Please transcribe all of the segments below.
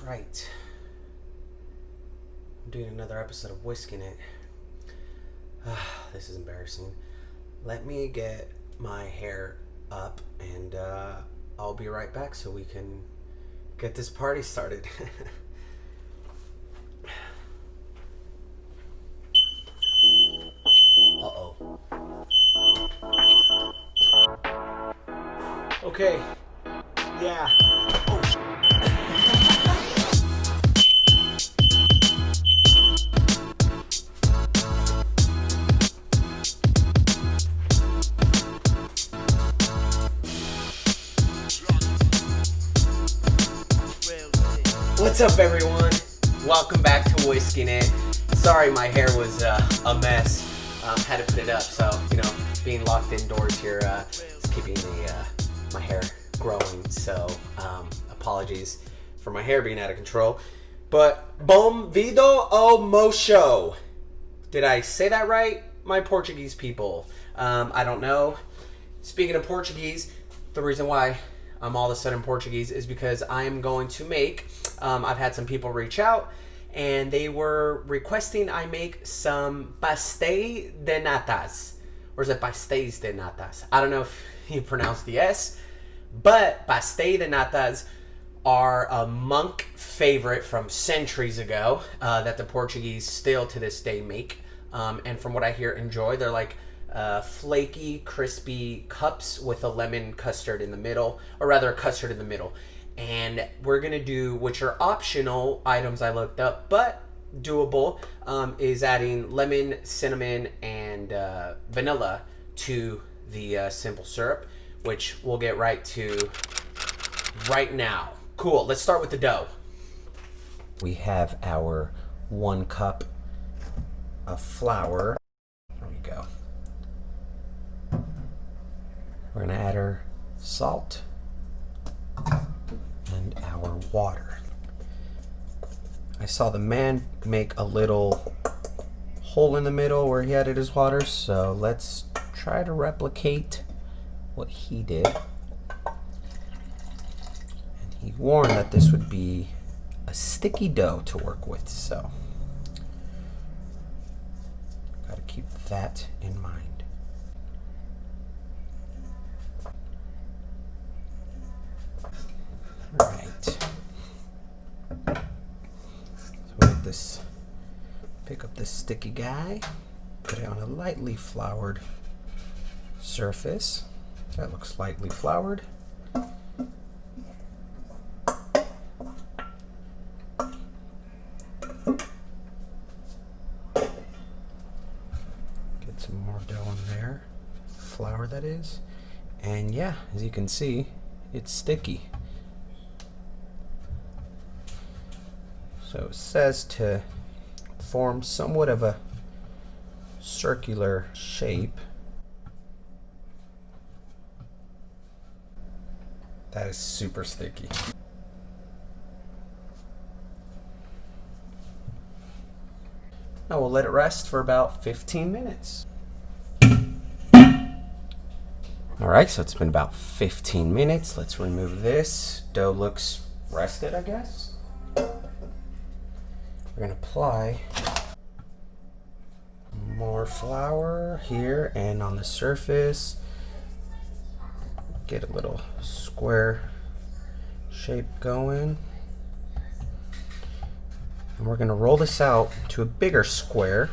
That's right. I'm doing another episode of Whisking It. This is embarrassing. Let me get my hair up and I'll be right back so we can get this party started. Uh-oh. Okay. Yeah. Oh, What's up, everyone? Welcome back to Whisking It. Sorry, my hair was a mess. Had to put it up, so being locked indoors here is keeping my hair growing. So apologies for my hair being out of control. But bom vindo ao mocho. Did I say that right, my Portuguese people? I don't know. Speaking of Portuguese, the reason why I'm all of a sudden Portuguese is because I'm going to make, I've had some people reach out and they were requesting I make some Pasteis de Natas. Or is it Pasteis de Natas? I don't know if you pronounce the S, but Pasteis de Natas are a monk favorite from centuries ago that the Portuguese still to this day make. And from what I hear, enjoy. They're like flaky, crispy cups with a lemon custard in the middle, or rather a custard in the middle. And we're going to do, which are optional items I looked up, but doable, is adding lemon, cinnamon, and vanilla to the simple syrup, which we'll get right to right now. Cool, let's start with the dough. We have our 1 cup of flour. There we go. We're going to add our salt and our water. I saw the man make a little hole in the middle where he added his water, so let's try to replicate what he did. And he warned that this would be a sticky dough to work with, so gotta keep that in mind. Alright. So with this, pick up this sticky guy, put it on a lightly floured surface. That looks lightly floured. Get some more dough in there. Flour, that is. And yeah, as you can see, it's sticky. So it says to form somewhat of a circular shape. That is super sticky. Now we'll let it rest for about 15 minutes. Alright, so it's been about 15 minutes. Let's remove this. Dough looks rested, I guess. We're going to apply more flour here and on the surface. Get a little square shape going. And we're going to roll this out to a bigger square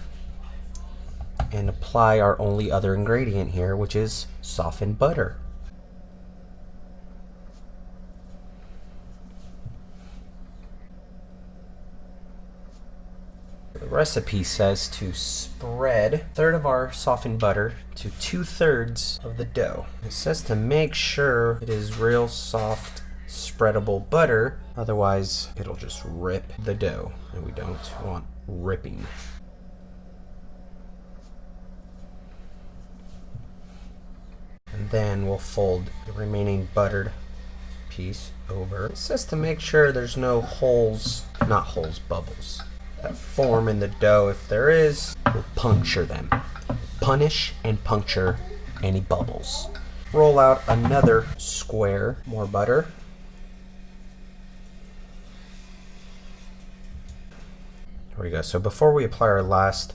and apply our only other ingredient here, which is softened butter. The recipe says to spread 1/3 of our softened butter to 2/3 of the dough. It says to make sure it is real soft, spreadable butter, otherwise it'll just rip the dough, and we don't want ripping. And then we'll fold the remaining buttered piece over. It says to make sure there's no holes, not holes, bubbles that form in the dough. If there is, we'll puncture them. Punish and puncture any bubbles. Roll out another square, more butter. Here we go. So before we apply our last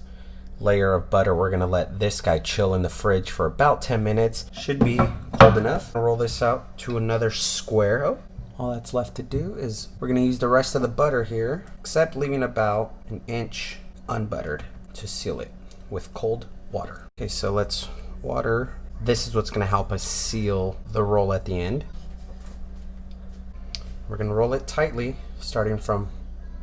layer of butter, we're gonna let this guy chill in the fridge for about 10 minutes. Should be cold enough. I'll roll this out to another square. Oh, all that's left to do is we're gonna use the rest of the butter here, except leaving about an inch unbuttered to seal it with cold water. Okay, so let's water. This is what's gonna help us seal the roll at the end. We're gonna roll it tightly, starting from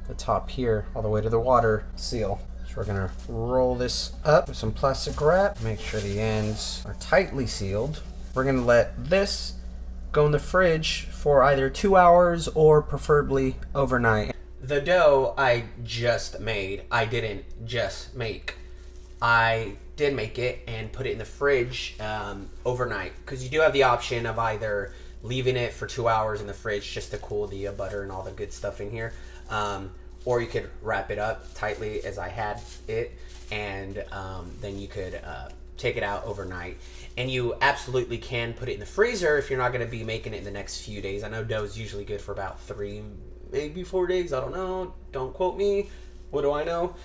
the top here all the way to the water seal. So we're gonna roll this up with some plastic wrap, make sure the ends are tightly sealed. We're gonna let this go in the fridge for either 2 hours or preferably overnight. The dough I just made, I didn't just make. I did make it and put it in the fridge overnight, because you do have the option of either leaving it for 2 hours in the fridge just to cool the butter and all the good stuff in here, or you could wrap it up tightly as I had it, and then you could take it out overnight. And you absolutely can put it in the freezer if you're not going to be making it in the next few days. I know dough is usually good for about 3, maybe 4 days. I don't know. Don't quote me. What do I know?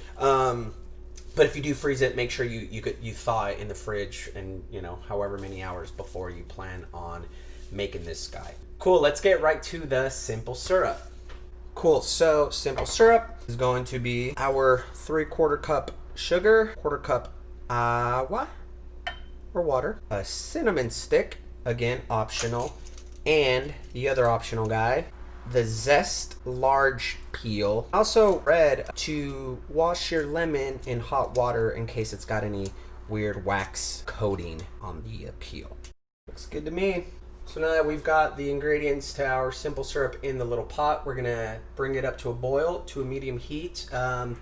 But if you do freeze it, make sure you thaw it in the fridge, and however many hours before you plan on making this guy. Cool. Let's get right to the simple syrup. Cool. So simple syrup is going to be our 3/4 cup sugar, 1/4 cup agua or water, a cinnamon stick, again optional, and the other optional guy, the zest large peel. Also read to wash your lemon in hot water in case it's got any weird wax coating on the peel. Looks good to me. So now that we've got the ingredients to our simple syrup in the little pot, we're gonna bring it up to a boil, to a medium heat, to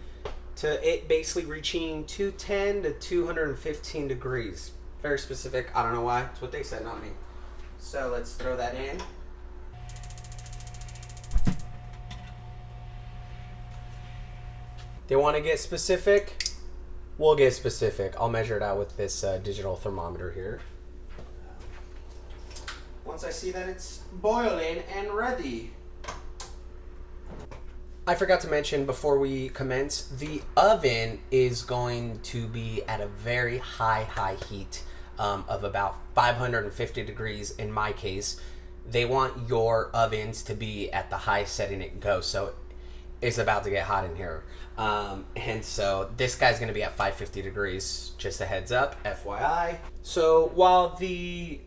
it basically reaching 210 to 215 degrees. Very specific. I don't know why. It's what they said, not me. So let's throw that in. They want to get specific? We'll get specific. I'll measure it out with this digital thermometer here. Once I see that it's boiling and ready. I forgot to mention before we commence, the oven is going to be at a very high heat of about 550 degrees in my case. They want your ovens to be at the high setting it goes, so it's about to get hot in here. And so this guy's gonna be at 550 degrees, just a heads up, FYI. So while the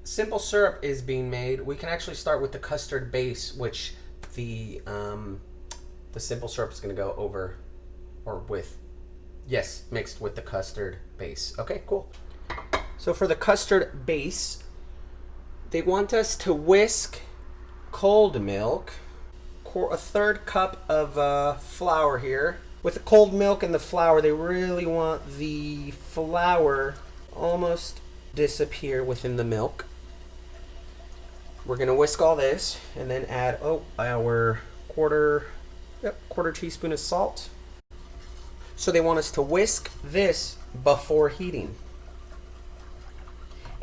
simple syrup is being made, we can actually start with the custard base, which the simple syrup is going to go over, or with, yes, mixed with the custard base. Okay, cool. So for the custard base, they want us to whisk cold milk, a 1/3 cup of flour here. With the cold milk and the flour, they really want the flour almost disappear within the milk. We're gonna whisk all this and then add our quarter teaspoon of salt. So they want us to whisk this before heating.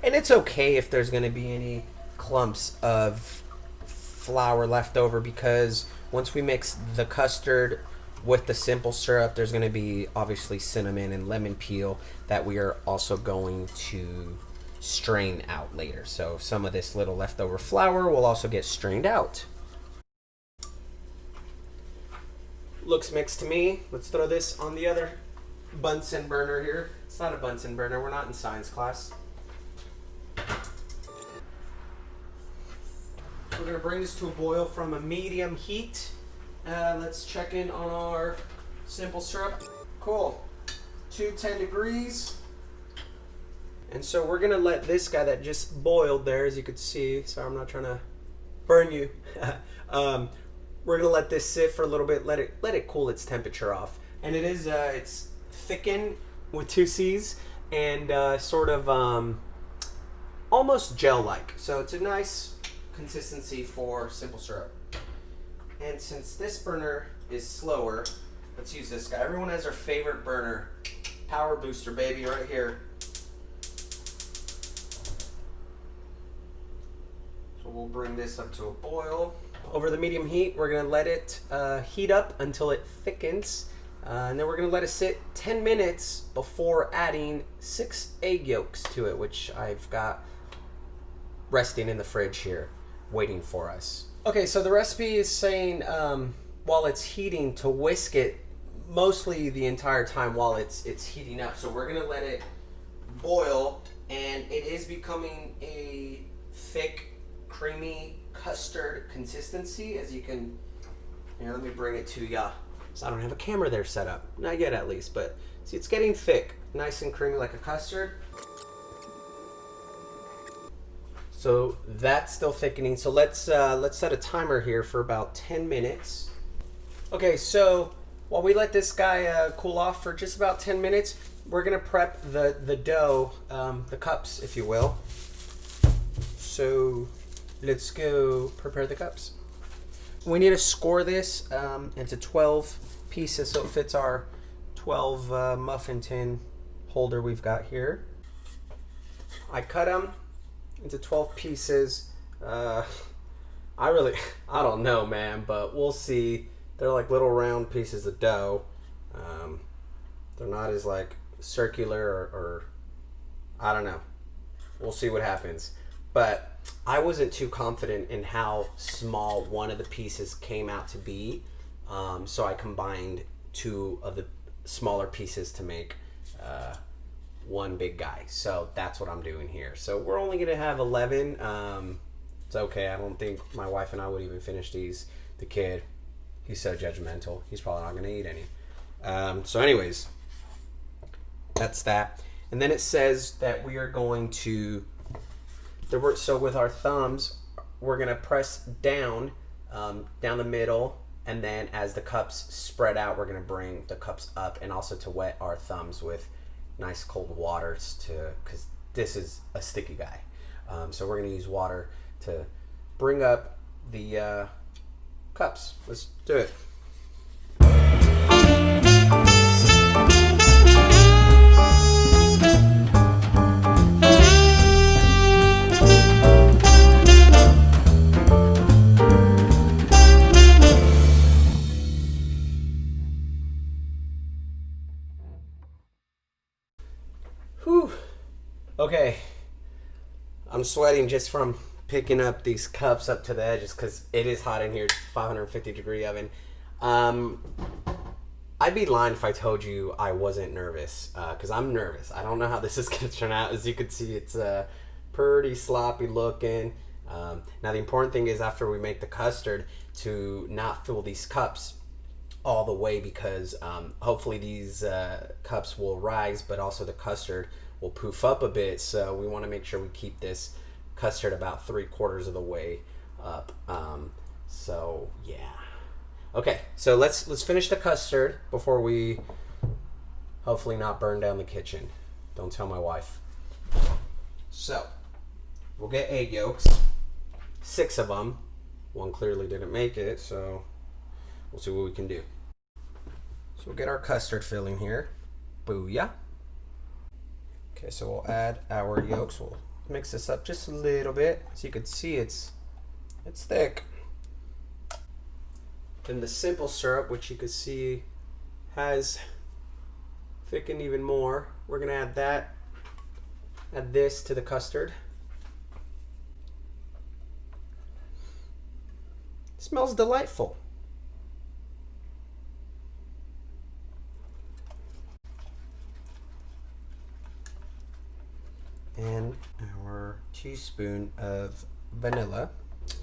And it's okay if there's gonna be any clumps of flour left over, because once we mix the custard with the simple syrup, there's gonna be obviously cinnamon and lemon peel that we are also going to strain out later. So some of this little leftover flour will also get strained out. Looks mixed to me. Let's throw this on the other Bunsen burner here. It's not a Bunsen burner. We're not in science class. We're going to bring this to a boil from a medium heat. Let's check in on our simple syrup. Cool. 210 degrees. And so we're gonna let this guy that just boiled there, as you could see, sorry I'm not trying to burn you. We're gonna let this sit for a little bit, let it cool its temperature off. And it is it's thickened with 2 C's and sort of almost gel-like. So it's a nice consistency for simple syrup. And since this burner is slower, let's use this guy. Everyone has their favorite burner. Power booster, baby, right here. So we'll bring this up to a boil. Over the medium heat, we're gonna let it heat up until it thickens. And then we're gonna let it sit 10 minutes before adding 6 egg yolks to it, which I've got resting in the fridge here, waiting for us. Okay, so the recipe is saying while it's heating to whisk it mostly the entire time while it's heating up. So we're gonna let it boil, and it is becoming a thick, creamy custard consistency, as you can. Here, let me bring it to ya. So I don't have a camera there set up, not yet at least, but see, it's getting thick, nice and creamy like a custard. So that's still thickening. So let's set a timer here for about 10 minutes. Okay, so while we let this guy cool off for just about 10 minutes, we're gonna prep the dough, the cups, if you will. So let's go prepare the cups. We need to score this into 12 pieces so it fits our 12 muffin tin holder we've got here. I cut them into 12 pieces. I don't know, man, but we'll see. They're like little round pieces of dough. They're not as like circular or I don't know. We'll see what happens. But I wasn't too confident in how small one of the pieces came out to be. So I combined 2 of the smaller pieces to make one big guy. So that's what I'm doing here. So we're only gonna have 11. It's okay. I don't think my wife and I would even finish these. The kid, he's so judgmental. He's probably not gonna eat any. So anyways, that's that. And then it says that we are going to, so with our thumbs, we're gonna press down, down the middle, and then as the cups spread out, we're gonna bring the cups up, and also to wet our thumbs with nice cold water because this is a sticky guy. So we're gonna use water to bring up the cups. Let's do it. Whew. Okay, I'm sweating just from picking up these cups up to the edges because it is hot in here. It's 550-degree oven. I'd be lying if I told you I wasn't nervous, because I'm nervous. I don't know how this is going to turn out. As you can see, it's pretty sloppy looking. Now the important thing is, after we make the custard, to not fill these cups all the way, because hopefully these cups will rise, but also the custard will poof up a bit. So we want to make sure we keep this custard about 3/4 of the way up. So yeah. Okay, so let's finish the custard before we hopefully not burn down the kitchen. Don't tell my wife. So we'll get egg yolks, 6 of them. One clearly didn't make it, so we'll see what we can do. So we'll get our custard filling here. Booyah. Okay, so we'll add our yolks. We'll mix this up just a little bit. As you can see, it's thick. Then the simple syrup, which you can see has thickened even more. We're gonna add this to the custard. It smells delightful. And our teaspoon of vanilla.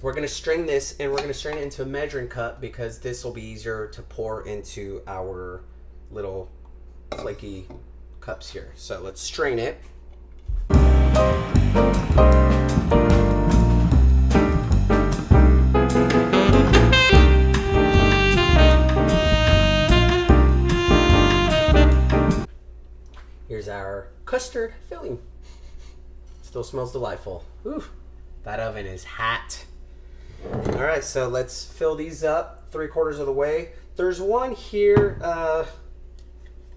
We're gonna strain this, and we're gonna strain it into a measuring cup because this will be easier to pour into our little flaky cups here. So let's strain it. Here's our custard filling. Still smells delightful. Ooh, that oven is hot. All right, so let's fill these up 3/4 of the way. There's one here.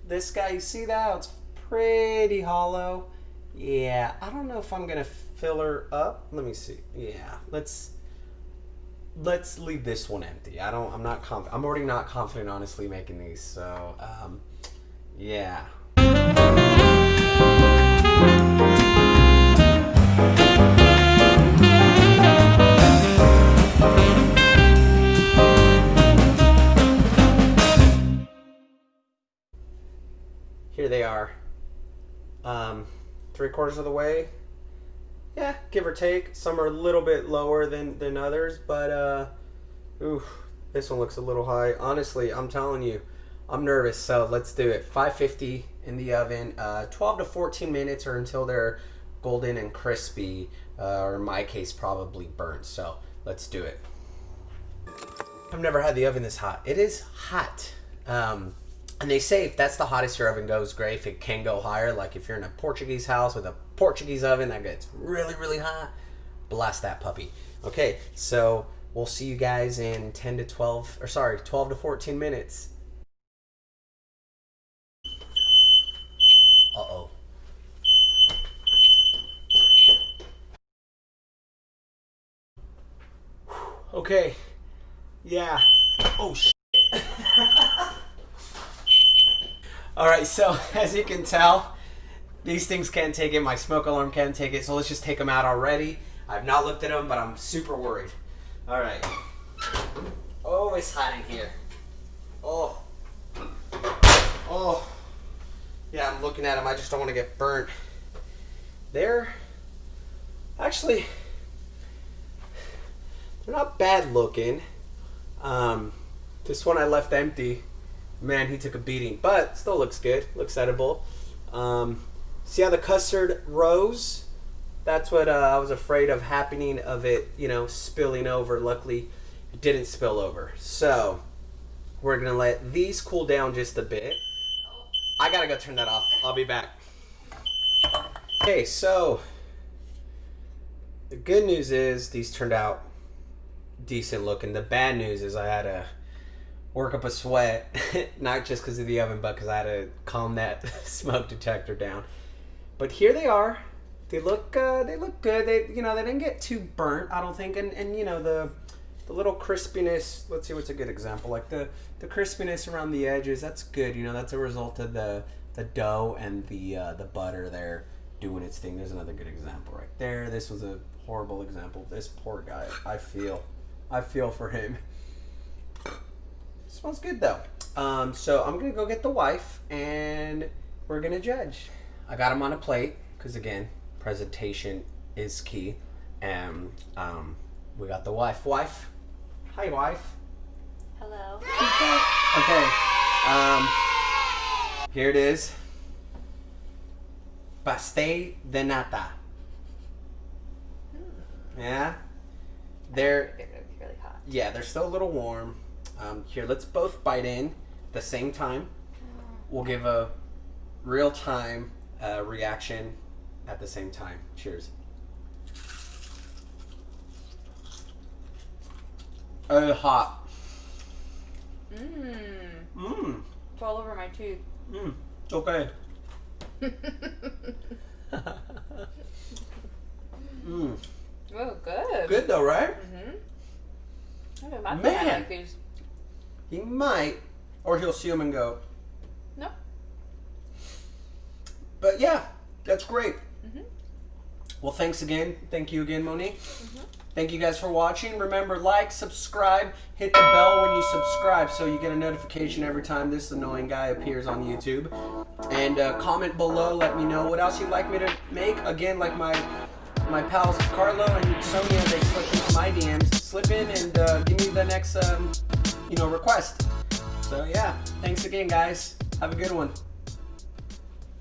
This guy, you see that? It's pretty hollow. Yeah, I don't know if I'm gonna fill her up. Let me see. Yeah, let's let's leave this one empty. I'm already not confident, honestly, making these. So, yeah. Here they are. 3/4 of the way. Yeah, give or take. Some are a little bit lower than others, but this one looks a little high. Honestly, I'm telling you, I'm nervous, so let's do it. 550 in the oven, 12 to 14 minutes, or until they're golden and crispy, or in my case, probably burnt. So let's do it. I've never had the oven this hot. It is hot. And they say if that's the hottest your oven goes, great. If it can go higher, like if you're in a Portuguese house with a Portuguese oven that gets really, really hot, blast that puppy. Okay, so we'll see you guys in 12 to 14 minutes. Uh-oh. Okay. Yeah. Oh, shit. All right, so as you can tell, these things can't take it. My smoke alarm can't take it, so let's just take them out already. I've not looked at them, but I'm super worried. All right. Oh, it's hot in here. Oh. Oh. Yeah, I'm looking at them. I just don't want to get burnt. They're actually, they're not bad looking. This one I left empty. Man, he took a beating, but still looks good. Looks edible. See how the custard rose? That's what I was afraid of happening, of it, spilling over. Luckily, it didn't spill over. So, we're going to let these cool down just a bit. I got to go turn that off. I'll be back. Okay, so, the good news is these turned out decent looking. The bad news is I had to work up a sweat, not just because of the oven, but because I had to calm that smoke detector down. But here they are. They look good. They didn't get too burnt, I don't think. And the little crispiness. Let's see what's a good example. Like the crispiness around the edges. That's good. That's a result of the dough and the butter there doing its thing. There's another good example right there. This was a horrible example. This poor guy. I feel for him. Smells good though. So I'm gonna go get the wife and we're gonna judge. I got them on a plate because again, presentation is key. And we got the wife. Wife, hi wife. Hello. Okay. Here it is. Pasteis de Nata. Yeah. They're really hot. Yeah, they're still a little warm. Here, let's both bite in at the same time. We'll give a real-time reaction at the same time. Cheers. Hot. It's all over my tooth. Okay. Oh, good. Good though, right? Man. He might, or he'll see them and go, no. But yeah, that's great. Well, thanks again. Thank you again, Monique. Thank you guys for watching. Remember, like, subscribe, hit the bell when you subscribe so you get a notification every time this annoying guy appears on YouTube. And comment below, let me know what else you'd like me to make. Again, like my pals Carlo and Sonia, they slip into my DMs. Slip in and give me the next request. So yeah, thanks again guys. Have a good one.